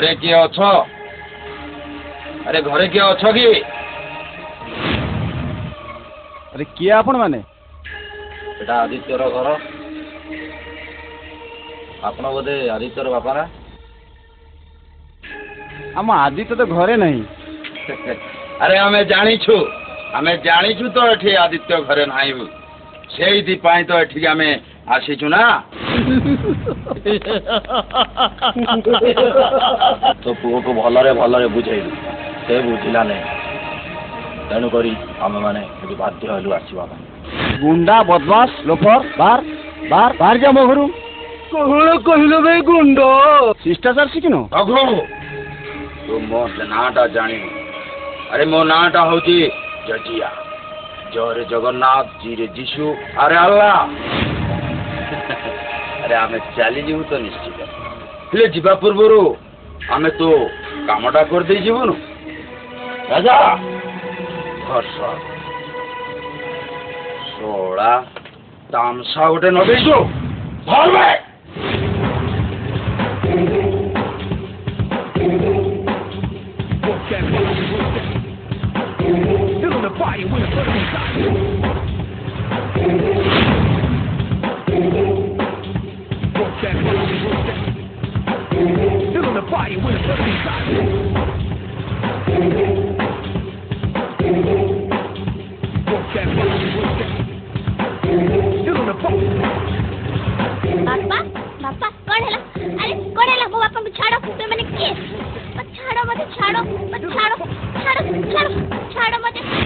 घरे किए अछ अरे घरे किए अछ कि अरे किए आपण माने एटा आदित्यर घर आपण बोधे आदित्यर बापा ना आम आदित्य तो घरे नहीं अरे आमे जानिछु तो एठी आदित्य घरे नाही सेही पाई तो एठी आमे आसीछु ना तो पुओ को भलरे बुझेलु से बुझिला नहीं तेणु करी आमे माने एठी बाध्य हलु आसीबा गुंडा बदमाश लोफर बार बार बाहर जा मो घरु कहुलो कहिलो बे गुंडो शिष्टाचार शिखिनो अघो तो मो नाटा जानी अरे मो नाटा होची जजिया जरे जगन्नाथ जी रे जीशु अरे अल्लाह अरे आमे चली जीवु तो निश्चित हेले जीवा पूर्वरु आमे तो कामटा कर दे जीवनु राजा हर्षा सोळा तामसा गोटे नगेइছো घर में बापा कौन है अरे कौन है वो बापा छाड़ो तो मैंने किए छाड़ो मत छाड़ो मत छाड़ो छाड़ो छाड़ो छाड़ो मत